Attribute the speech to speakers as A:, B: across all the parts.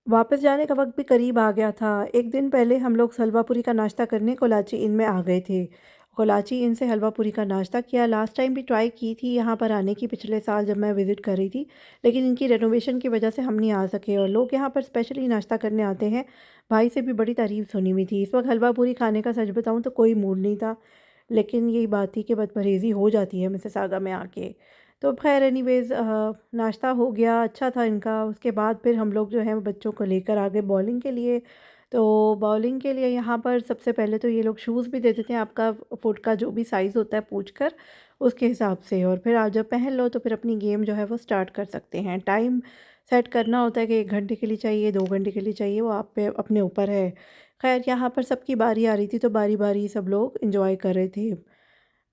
A: वापस जाने का वक़्त भी करीब आ गया था। एक दिन पहले हम लोग हलवा पूरी का नाश्ता करने कोलाची इन में आ गए थे। कोलाची इन से हलवा पूरी का नाश्ता किया। लास्ट टाइम भी ट्राई की थी यहाँ पर आने की, पिछले साल जब मैं विज़िट कर रही थी। लेकिन इनकी रेनोवेशन की वज़ह से हम नहीं आ सके और लोग यहाँ पर स्पेशली नाश्ता करने आते हैं। भाई से भी बड़ी तारीफ़ सुनी हुई थी। इस वक़्त हलवा पूरी खाने का सच बताऊँ तो कोई मूड नहीं था। लेकिन यही बात थी कि बदपरहेज़ी हो जाती है मिसिसागा में आके। तो ख़ैर एनीवेज़ नाश्ता हो गया, अच्छा था इनका। उसके बाद फिर हम लोग जो है वो बच्चों को लेकर आ गए बॉलिंग के लिए। तो बॉलिंग के लिए यहाँ पर सबसे पहले तो ये लोग शूज़ भी दे देते हैं, आपका फुट का जो भी साइज़ होता है पूछ कर, उसके हिसाब से। और फिर आप जब पहन लो तो फिर अपनी गेम जो है वो स्टार्ट कर सकते हैं। टाइम सेट करना होता है कि 1 घंटे के लिए चाहिए, 2 घंटे के लिए चाहिए, वो आप पे अपने ऊपर है। ख़ैर यहाँ पर सबकी बारी आ रही थी तो बारी-बारी सब लोग एन्जॉय कर रहे थे।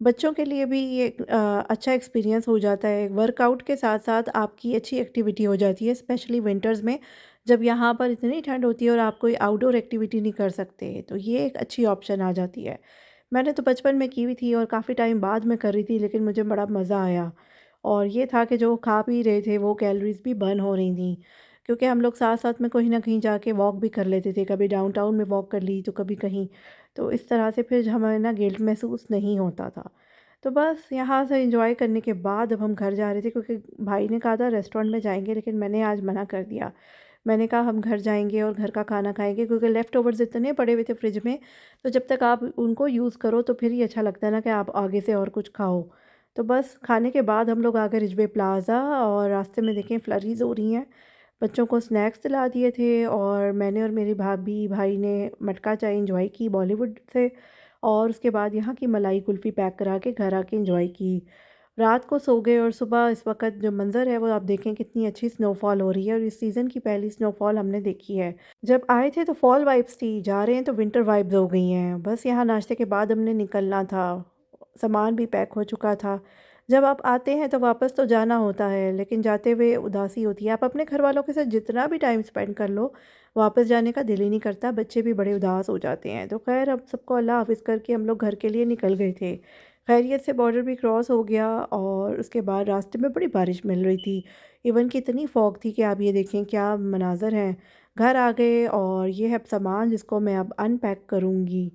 A: बच्चों के लिए भी ये अच्छा एक्सपीरियंस हो जाता है। वर्कआउट के साथ-साथ आपकी अच्छी एक्टिविटी हो जाती है, स्पेशली विंटर्स में जब यहाँ पर इतनी ठंड होती है और आप कोई आउटडोर एक्टिविटी नहीं कर सकते, तो ये एक अच्छी ऑप्शन आ जाती है। मैंने तो बचपन में की हुई थी और काफ़ी टाइम बाद में कर रही थी, लेकिन मुझे बड़ा मज़ा आया। और ये था कि जो खा पी रहे थे वो कैलोरीज़ भी बर्न हो रही थी, क्योंकि हम लोग साथ-साथ में कहीं न कहीं जाके वॉक भी कर लेते थे। कभी डाउनटाउन में वॉक कर ली, तो कभी कहीं। तो इस तरह से फिर हमें ना गिल्ट महसूस नहीं होता था। तो बस यहाँ से एंजॉय करने के बाद अब हम घर जा रहे थे, क्योंकि भाई ने कहा था रेस्टोरेंट में जाएँगे, लेकिन मैंने आज मना कर दिया। मैंने कहा हम घर जाएँगे और घर का खाना खाएँगे, क्योंकि लेफ्ट ओवर्स इतने पड़े हुए थे फ्रिज में, तो जब तक आप उनको यूज़ करो तो फिर ही अच्छा लगता है ना कि आप आगे से और कुछ खाओ। तो बस खाने के बाद हम लोग आ गए रिजवे प्लाज़ा और रास्ते में देखें फ्लरीज़ हो रही हैं। बच्चों को स्नैक्स दिला दिए थे और मैंने और मेरी भाभी भाई ने मटका चाय एंजॉय की बॉलीवुड से। और उसके बाद यहाँ की मलाई कुल्फ़ी पैक करा के घर आके एंजॉय की। रात को सो गए और सुबह इस वक़्त जो मंज़र है वो आप देखें कितनी अच्छी स्नोफॉल हो रही है और इस सीज़न की पहली स्नोफॉल हमने देखी है। जब आए थे तो फॉल वाइब्स थी, जा रहे हैं तो विंटर वाइब्स हो गई हैं। बस यहाँ नाश्ते के बाद हमने निकलना था, सामान भी पैक हो चुका था। जब आप आते हैं तो वापस तो जाना होता है, लेकिन जाते हुए उदासी होती है। आप अपने घरवालों के साथ जितना भी टाइम स्पेंड कर लो, वापस जाने का दिल ही नहीं करता, बच्चे भी बड़े उदास हो जाते हैं। तो ख़ैर अब सबको अल्लाह हाफ़िज़ करके हम लोग घर के लिए निकल गए थे। खैरियत से बॉर्डर भी क्रॉस हो गया और उसके बाद रास्ते में बड़ी बारिश मिल रही थी। इवन कि इतनी फॉग थी कि आप ये देखें क्या मनाज़र हैं। घर आ गए और ये है अब सामान जिसको मैं अब अनपैक करूँगी।